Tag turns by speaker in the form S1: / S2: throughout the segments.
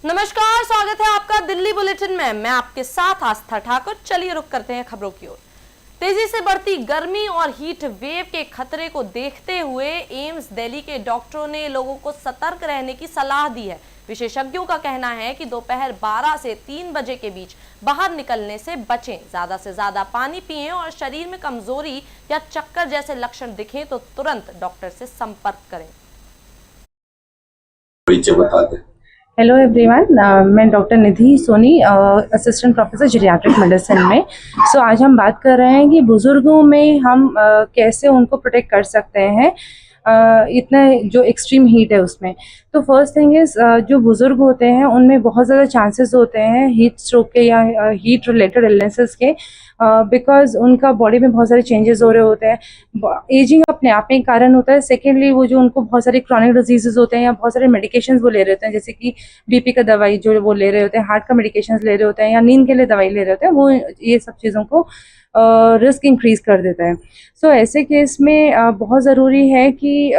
S1: नमस्कार, स्वागत है आपका दिल्ली बुलेटिन में। मैं आपके साथ आस्था ठाकुर। चलिए रुक करते हैं खबरों की ओर। तेजी से बढ़ती गर्मी और हीट वेव के खतरे को देखते हुए एम्स दिल्ली के डॉक्टरों ने लोगों को सतर्क रहने की सलाह दी है। विशेषज्ञों का कहना है कि दोपहर 12 से 3 बजे के बीच बाहर निकलने से बचें, ज्यादा से ज्यादा पानी पिएं और शरीर में कमजोरी या चक्कर जैसे लक्षण दिखें तो तुरंत डॉक्टर से संपर्क करें।
S2: हेलो एवरीवन, मैं doctor Nidhi Soni, assistant professor geriatric medicine में। आज हम बात कर रहे हैं कि बुज़ुर्गों में हम कैसे उनको प्रोटेक्ट कर सकते हैं इतना जो एक्सट्रीम हीट है उसमें। तो फर्स्ट थिंग इज़ जो बुज़ुर्ग होते हैं उनमें बहुत ज़्यादा चांसेस होते हैं हीट स्ट्रोक के या हीट रिलेटेड इलनेसेस के, बिकॉज उनका बॉडी में बहुत सारे चेंजेस हो रहे होते हैं। एजिंग अपने आप में एक कारण होता है। सेकेंडली वो जो उनको बहुत सारे क्रॉनिक डिजीजेस होते हैं या बहुत सारे मेडिकेशंस वो ले रहे होते हैं, जैसे कि बीपी का दवाई जो वो ले रहे होते हैं, हार्ट का मेडिकेशंस ले रहे होते हैं या नींद के लिए दवाई ले रहे होते हैं, वो ये सब चीज़ों को रिस्क इंक्रीज़ कर देता है। ऐसे केस में बहुत ज़रूरी है कि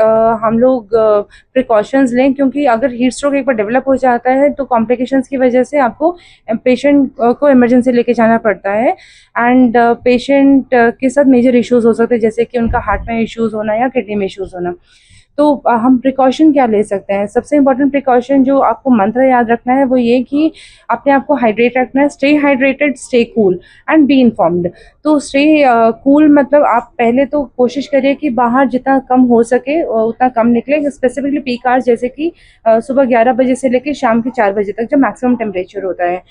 S2: हम लोग प्रिकॉशंस लें, क्योंकि अगर हीट स्ट्रोक एक बार डेवलप हो जाता है तो कॉम्प्लिकेशंस की वजह से आपको पेशेंट को इमरजेंसी लेके जाना पड़ता है। एंड पेशेंट के साथ मेजर इश्यूज़ हो सकते हैं, जैसे कि उनका हार्ट में इश्यूज़ होना या किडनी में इश्यूज़ होना। तो हम प्रिकॉशन क्या ले सकते हैं? सबसे इम्पोर्टेंट प्रिकॉशन जो आपको मंत्र याद रखना है वो ये कि अपने आप को हाइड्रेट रखना है। Stay hydrated, stay cool and be informed. तो स्टे कूल मतलब आप पहले तो कोशिश करिए कि बाहर जितना कम हो सके उतना कम निकले, स्पेसिफिकली पीक आवर्स जैसे कि सुबह 11 बजे से लेकर शाम के 4 बजे तक, जब मैक्सिमम टेम्परेचर होता है।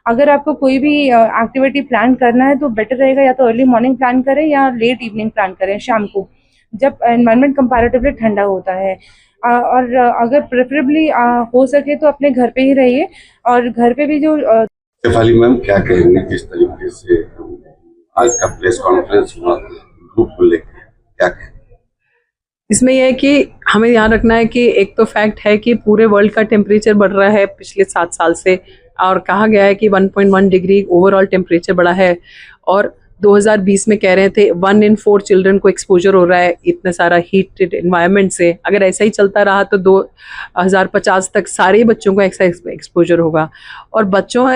S2: अगर आपको कोई भी एक्टिविटी प्लान करना है तो बेटर रहेगा या तो अर्ली मॉर्निंग प्लान करें या लेट इवनिंग प्लान करें, शाम को, जब एनवायरनमेंट कंपैरेटिवली ठंडा होता है। और अगर प्रेफरेबली हो सके तो अपने घर पे ही रहिए। और घर पे भी जो
S3: शेफाली मैम क्या कहेंगे, किस तरीके से आज का प्रेस कॉन्फ्रेंस हुआ ग्रुप को लेकर, क्या कहेंगे?
S4: इसमें यह है कि हमें ध्यान रखना है कि एक तो फैक्ट है कि पूरे वर्ल्ड का टेम्परेचर बढ़ रहा है पिछले 7 साल से, और कहा गया है कि 1.1 डिग्री ओवरऑल टेम्परेचर बढ़ा है। और 2020 में कह रहे थे 1 in 4 चिल्ड्रन को एक्सपोजर हो रहा है इतने सारा हीटेड एनवायरनमेंट से। अगर ऐसा ही चलता रहा तो 2050 तक सारे बच्चों को ऐसा एक्सपोजर होगा। और बच्चों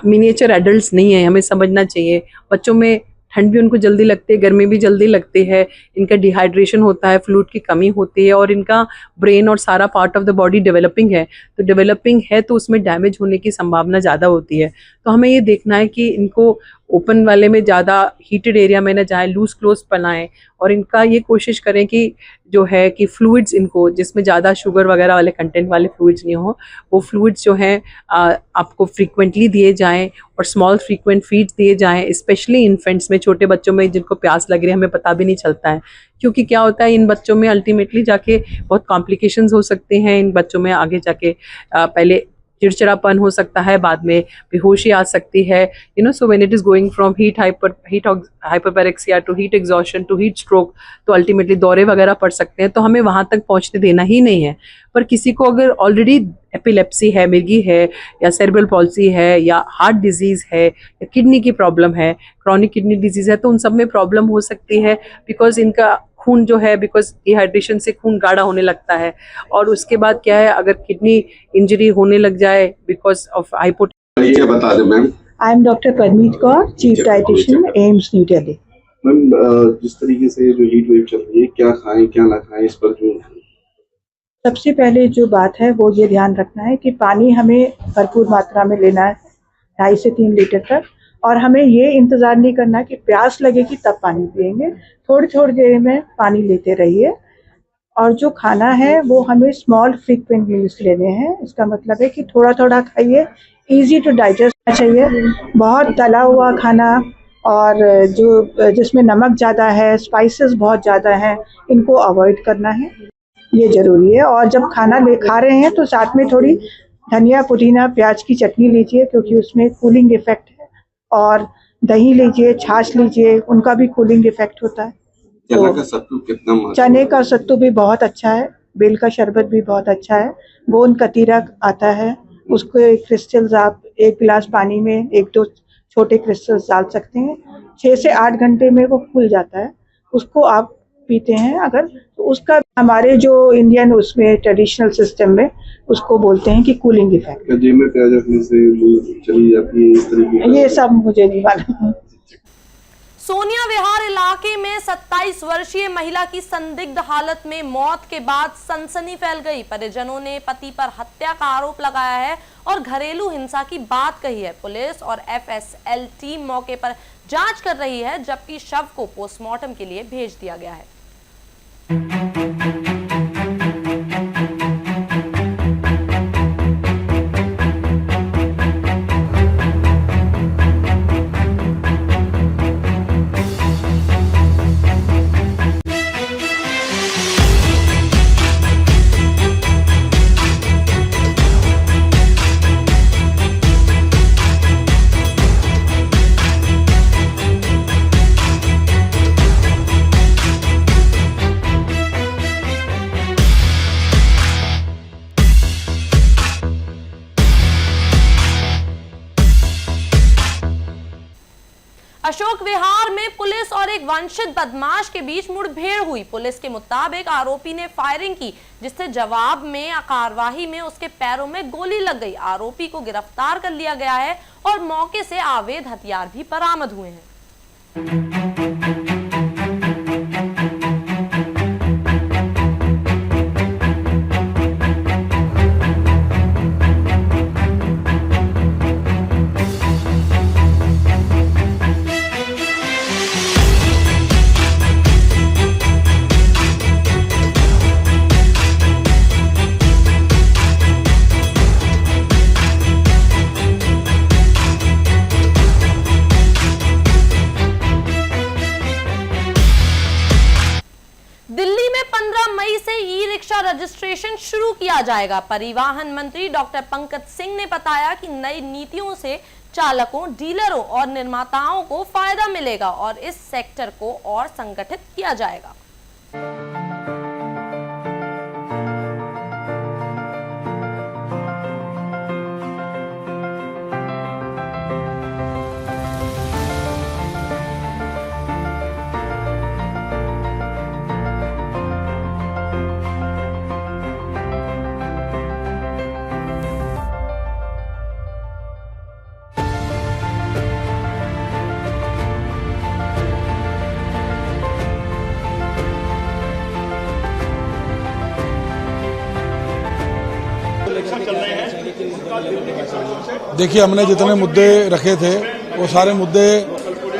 S4: मिनिएचर एडल्ट्स नहीं है, हमें समझना चाहिए। बच्चों में ठंड भी उनको जल्दी लगती है, गर्मी भी जल्दी लगती है, इनका डिहाइड्रेशन होता है, फ्लूइड की कमी होती है, और इनका ब्रेन और सारा part of the body developing है। तो डेवलपिंग है तो उसमें डैमेज होने की संभावना ज़्यादा होती है। तो हमें ये देखना है कि इनको ओपन वाले में ज़्यादा हीटेड एरिया में ना जाएं, लूज क्लोथ पहनाएं, और इनका ये कोशिश करें कि जो है कि फ्लूइड्स इनको, जिसमें ज़्यादा शुगर वगैरह वाले कंटेंट वाले फ्लूइड्स नहीं हो, वो फ्लूइड्स जो हैं आपको फ्रीक्वेंटली दिए जाएं और स्मॉल फ्रीक्वेंट फीड्स दिए जाएं, स्पेशली इन्फेंट्स में, छोटे बच्चों में जिनको प्यास लग रही है हमें पता भी नहीं चलता है। क्योंकि क्या होता है, इन बच्चों में अल्टीमेटली जाके बहुत कॉम्प्लिकेशंस हो सकते हैं। इन बच्चों में आगे जाके पहले चिड़चिड़ापन हो सकता है, बाद में बेहोशी आ सकती है, so when it is going from heat hyperpyrexia to heat exhaustion to heat stroke, तो अल्टीमेटली दौरे वगैरह पड़ सकते हैं। तो हमें वहां तक पहुंचने देना ही नहीं है। पर किसी को अगर ऑलरेडी एपिलेप्सी है, मिर्गी है, या सेरेब्रल पॉल्सी है, या हार्ट डिजीज है, या किडनी की प्रॉब्लम है, क्रॉनिक किडनी डिजीज है, तो उन सब में प्रॉब्लम हो सकती है। बिकॉज इनका खून जो है, बिकॉज डिहाइड्रेशन से खून गाढ़ा होने लगता है। और उसके बाद क्या है, अगर किडनी इंजरी होने लग जाए बिकॉज ऑफ
S3: हाइपोटेंशन। बता दें ma'am.
S5: I am doctor Parmeet Kaur, chief dietitian, AIIMS new Delhi.
S3: Ma'am, जिस तरीके से जो हीट वेव चल रही है, क्या खाएं क्या ना खाएं, इस पर जो
S5: सबसे पहले जो बात है वो ये ध्यान रखना है कि पानी हमें भरपूर मात्रा में लेना है, 2.5 से 3 लीटर तक। और हमें ये इंतज़ार नहीं करना कि प्यास लगेगी तब पानी पिएंगे, थोड़ी थोड़ी देर में पानी लेते रहिए। और जो खाना है वो हमें स्मॉल फ्रीक्वेंट मील्स लेने हैं। इसका मतलब है कि थोड़ा थोड़ा खाइए, इजी टू डाइजेस्ट होना चाहिए। बहुत तला हुआ खाना और जो जिसमें नमक ज़्यादा है, स्पाइसेस बहुत ज़्यादा हैं, इनको अवॉइड करना है, ये ज़रूरी है। और जब खाना खा रहे हैं तो साथ में थोड़ी धनिया, पुदीना, प्याज की चटनी लीजिए, क्योंकि उसमें कूलिंग इफेक्ट है। और दही लीजिए, छाछ लीजिए, उनका भी कूलिंग इफेक्ट होता है।
S3: चने का सत्तू कितना?
S5: चने का सत्तू भी बहुत अच्छा है, बेल का शरबत भी बहुत अच्छा है, गोंद कतीरा आता है, उसको क्रिस्टल्स आप 1 गिलास पानी में 1-2 छोटे क्रिस्टल्स डाल सकते हैं। 6 से 8 घंटे में वो फूल जाता है, उसको आप पीते हैं अगर, तो उसका हमारे जो इंडियन उसमें ट्रेडिशनल सिस्टम में उसको बोलते हैं कि कूलिंग इफेक्ट।
S6: जिम में प्याज रखने से चली जाती है इस तरीके का?
S5: ये सब मुझे नहीं मालूम।
S1: सोनिया विहार इलाके में 27 वर्षीय महिला की संदिग्ध हालत में मौत के बाद सनसनी फैल गई। परिजनों ने पति पर हत्या का आरोप लगाया है और घरेलू हिंसा की बात कही है। पुलिस और एफएसएल टीम मौके पर जांच कर रही है, जबकि शव को पोस्टमार्टम के लिए भेज दिया गया है। अशोक विहार में पुलिस और एक वंचित बदमाश के बीच मुठभेड़ हुई। पुलिस के मुताबिक आरोपी ने फायरिंग की, जिससे जवाब में कार्रवाई में उसके पैरों में गोली लग गई। आरोपी को गिरफ्तार कर लिया गया है और मौके से अवैध हथियार भी बरामद हुए हैं। दिल्ली में 15 मई से ई-रिक्शा रजिस्ट्रेशन शुरू किया जाएगा। परिवहन मंत्री डॉक्टर पंकज सिंह ने बताया कि नई नीतियों से चालकों, डीलरों और निर्माताओं को फायदा मिलेगा और इस सेक्टर को और संगठित किया जाएगा।
S7: देखिए, हमने जितने मुद्दे रखे थे वो सारे मुद्दे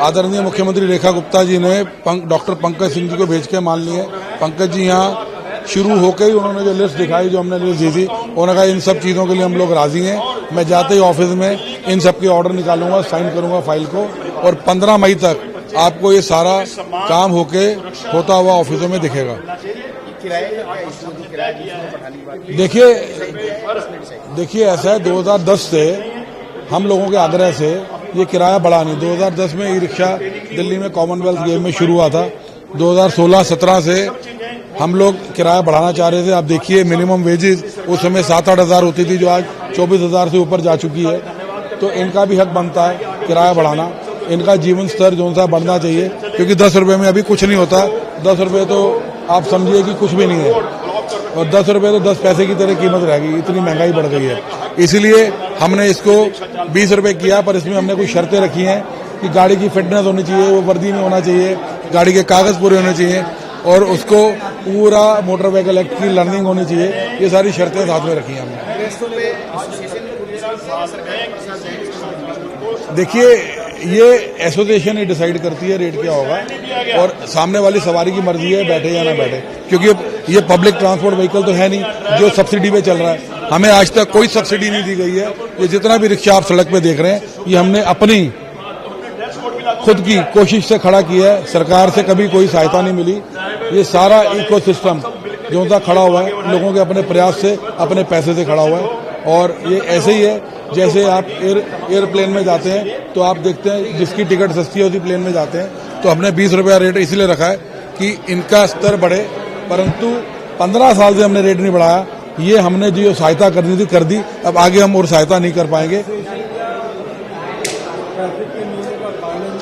S7: आदरणीय मुख्यमंत्री रेखा गुप्ता जी ने डॉक्टर पंकज सिंह जी को भेज के मान लिए। पंकज जी यहाँ शुरू होकर ही उन्होंने जो लिस्ट दिखाई, जो हमने लिस्ट दी थी, उन्होंने कहा इन सब चीज़ों के लिए हम लोग राजी हैं। मैं जाते ही ऑफिस में इन सब के ऑर्डर निकालूंगा, साइन करूंगा फाइल को, और 15 मई तक आपको ये सारा काम होता हुआ ऑफिसों में दिखेगा। देखिए ऐसा है, 2010 से हम लोगों के आग्रह से ये किराया बढ़ा नहीं। 2010 में ई रिक्शा दिल्ली में कॉमनवेल्थ गेम में शुरू हुआ था। 2016-17 से हम लोग किराया बढ़ाना चाह रहे थे। आप देखिए, मिनिमम वेजेस उस समय 7-8 हज़ार होती थी, जो आज 24,000 से ऊपर जा चुकी है। तो इनका भी हक बनता है किराया बढ़ाना। इनका जीवन स्तर जो सा बढ़ना चाहिए, क्योंकि 10 रुपये में अभी कुछ नहीं होता। 10 रुपये तो आप समझिए कि कुछ भी नहीं है, और 10 रुपये तो 10 पैसे की तरह कीमत रहेगी, इतनी महंगाई बढ़ गई है। इसलिए हमने इसको 20 रुपये किया, पर इसमें हमने कुछ शर्तें रखी हैं कि गाड़ी की फिटनेस होनी चाहिए, वो वर्दी में होना चाहिए, गाड़ी के कागज़ पूरे होने चाहिए, और उसको पूरा मोटर व्हीकल एक्ट की लर्निंग होनी चाहिए। ये सारी शर्तें साथ में रखी हैं हमने। देखिए, ये एसोसिएशन ही डिसाइड करती है रेट क्या होगा, और सामने वाली सवारी की मर्जी है बैठे या ना बैठे, क्योंकि ये पब्लिक ट्रांसपोर्ट व्हीकल तो है नहीं जो सब्सिडी पे चल रहा है। हमें आज तक कोई सब्सिडी नहीं दी गई है। ये जितना भी रिक्शा आप सड़क पे देख रहे हैं, ये हमने अपनी खुद की कोशिश से खड़ा किया है। सरकार से कभी कोई सहायता नहीं मिली। ये सारा इकोसिस्टम जो सा खड़ा हुआ है, लोगों के अपने प्रयास से, अपने पैसे से खड़ा हुआ है। और ये ऐसे ही है जैसे आप एयरप्लेन में जाते हैं तो आप देखते हैं जिसकी टिकट सस्ती होती प्लेन में जाते हैं। तो हमने 20 रुपया रेट इसलिए रखा है कि इनका स्तर बढ़े, परंतु 15 साल से हमने रेट नहीं बढ़ाया। ये हमने जो सहायता करनी थी कर दी, अब आगे हम और सहायता नहीं कर पाएंगे।
S8: ट्रैफिक के नियमों का पालन,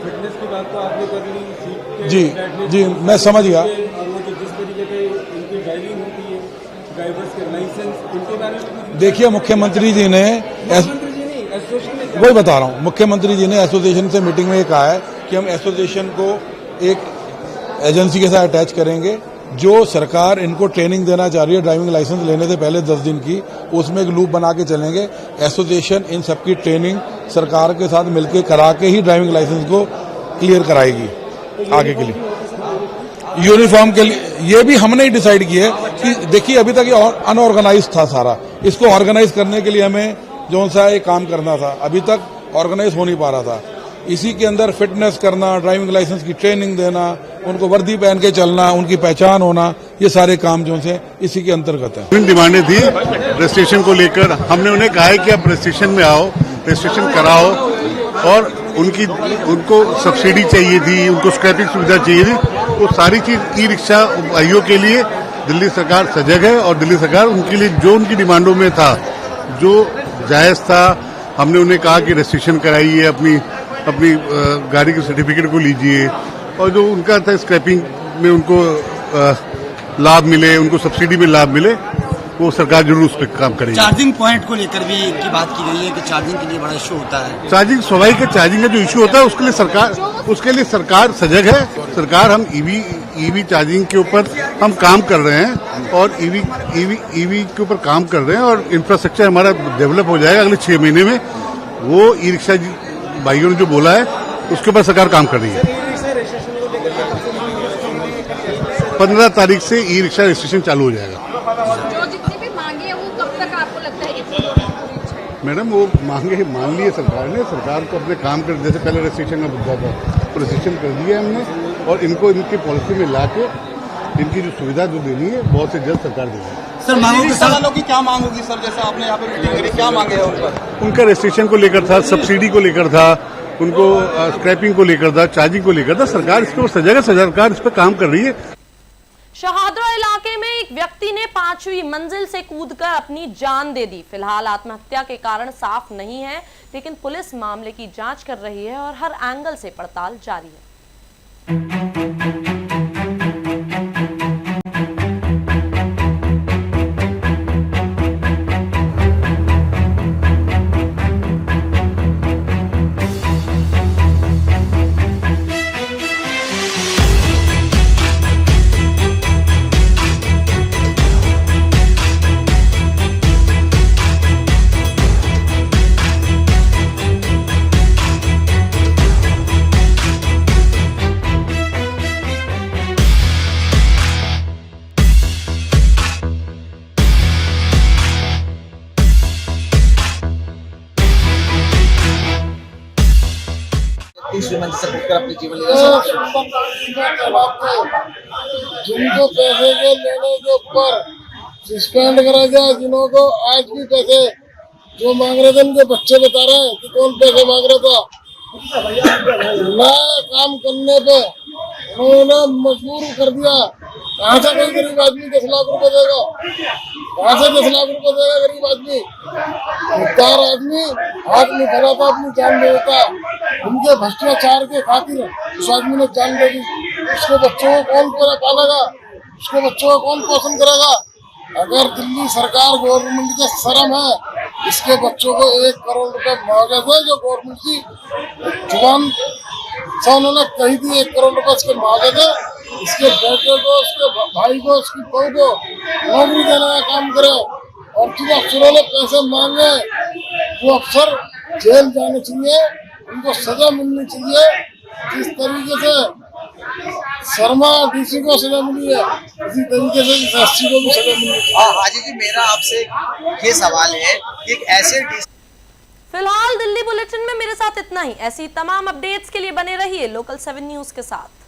S8: फिटनेस की बात तो आपने कर ली, सीट पे
S7: जी
S8: बैठने
S7: जी,
S8: की
S7: मैं समझ गया।
S8: और वो जो जिस तरीके से इनकी ड्राइविंग होती है, ड्राइवर्स के लाइसेंस, इनके बारे में
S7: देखिए, मुख्यमंत्री जी ने
S8: मुख्यमंत्री जी नहीं, एसोसिएशन ने
S7: वही बता रहा हूँ, मुख्यमंत्री जी ने एसोसिएशन से मीटिंग में ये कहा है कि हम एसोसिएशन को एक एजेंसी के साथ अटैच करेंगे, जो सरकार इनको ट्रेनिंग देना चाह रही है ड्राइविंग लाइसेंस लेने से पहले 10 दिन की, उसमें एक लूप बना के चलेंगे। एसोसिएशन इन सबकी ट्रेनिंग सरकार के साथ मिलकर करा के ही ड्राइविंग लाइसेंस को क्लियर कराएगी आगे के लिए। यूनिफॉर्म के लिए ये भी हमने ही डिसाइड किया है कि देखिए, अभी तक ये अनऑर्गेनाइज था सारा, इसको ऑर्गेनाइज करने के लिए हमें जो सा एक काम करना था, अभी तक ऑर्गेनाइज हो नहीं पा रहा था। इसी के अंदर फिटनेस करना, ड्राइविंग लाइसेंस की ट्रेनिंग देना, उनको वर्दी पहन के चलना, उनकी पहचान होना, ये सारे काम जो से इसी के अंतर्गत है।
S9: डिमांडें थी रजिस्ट्रेशन को लेकर, हमने उन्हें कहा है कि आप रजिस्ट्रेशन में आओ, रजिस्ट्रेशन कराओ, और उनको सब्सिडी चाहिए थी, उनको स्क्रैपिंग सुविधा चाहिए थी, वो सारी चीज ई रिक्शा भाइयों के लिए दिल्ली सरकार सजग है, और दिल्ली सरकार उनके लिए जो उनकी डिमांडों में था, जो जायज था, हमने उन्हें कहा कि रजिस्ट्रेशन कराइए, अपनी गाड़ी के सर्टिफिकेट को लीजिए, और जो उनका था स्क्रैपिंग में उनको लाभ मिले, उनको सब्सिडी में लाभ मिले, वो सरकार जरूर उस पर काम करेगी।
S10: चार्जिंग पॉइंट को लेकर भी की बात की गई है कि चार्जिंग के लिए बड़ा इशू होता है।
S9: चार्जिंग स्वाभाविक है, चार्जिंग का जो इशू होता है उसके लिए सरकार सजग है। सरकार हम ईवी चार्जिंग के ऊपर हम काम कर रहे हैं, और ईवी के ऊपर काम कर रहे हैं, और इंफ्रास्ट्रक्चर हमारा डेवलप हो जाएगा अगले 6 महीने में। वो ई रिक्शा भाइयों ने जो बोला है उसके ऊपर सरकार काम कर रही है। 15 तारीख से ई रिक्शा रजिस्ट्रेशन चालू हो जाएगा।
S11: जो जितनी भी मांगे हैं वो कब तक आपको लगता है कि
S9: मैडम, वो मांगे मान लिए सरकार ने, सरकार को अपने काम कर, जैसे पहले रजिस्ट्रेशन का मुद्दा था, रजिस्ट्रेशन कर दिया हमने, और इनको इनकी पॉलिसी में ला के इनकी जो सुविधा जो देनी है बहुत से जल्द सरकार देगी।
S10: सर, मांगों के सवालों की क्या मांग होगी सर? जैसा आपने यहाँ पे मीटिंग करी, क्या मांगे हैं उन पर?
S9: उनका रजिस्ट्रेशन को लेकर था, सब्सिडी को लेकर था, उनको स्क्रैपिंग को लेकर था, चार्जिंग को लेकर था। सरकार इसके ऊपर सजग है, सरकार इस पर काम कर रही है।
S1: शहादरा इलाके में एक व्यक्ति ने 5वीं मंजिल से कूदकर अपनी जान दे दी। फिलहाल आत्महत्या के कारण साफ नहीं है, लेकिन पुलिस मामले की जांच कर रही है और हर एंगल से पड़ताल जारी है।
S10: अपने जीवन
S12: जिनको पैसे के लेने के ऊपर सस्पेंड करा गया, जिन्हों को आज भी पैसे जो मांग रहे थे, उनके बच्चे बता रहे हैं कि कौन पैसे मांग रहा था। नया काम करने पे उन्होंने मजबूर कर दिया। कहाँ से कोई गरीब आदमी 10 लाख रुपए देगा? कहाँ से 10 लाख रुपए देगा गरीब आदमी? बेकार आदमी हाथ में खड़ा था, अपनी जान दे देता। उनके भ्रष्टाचार के खातिर उस आदमी ने जान दे दी। उसके बच्चों को कौन पालेगा? उसके बच्चों को कौन पोषण करेगा? अगर दिल्ली सरकार गवर्नमेंट के शर्म है, इसके बच्चों को 1 करोड़ रुपए मुआवजा दे, जो गवर्नमेंट की जुबान से उन्होंने कही थी 1 करोड़ रुपए इसके मुआवजा दे। इसके बेटे को, उसके भाई को, उसकी बहू को नौकरी देने का काम करे, और जो अफसरों ने पैसे मांगे वो अफसर जेल जाने चाहिए, उनको सजा मिलनी चाहिए। जिस तरीके से शर्मा डीसी को सजा मिली है, इसी तरीके से एससी को भी सजा मिलनी चाहिए।
S10: हाजी जी, मेरा आपसे ये सवाल है कि एक ऐसे
S1: फिलहाल दिल्ली बुलेटिन में मेरे साथ इतना ही। ऐसी तमाम अपडेट्स के लिए बने रहिए लोकल 7 न्यूज के साथ।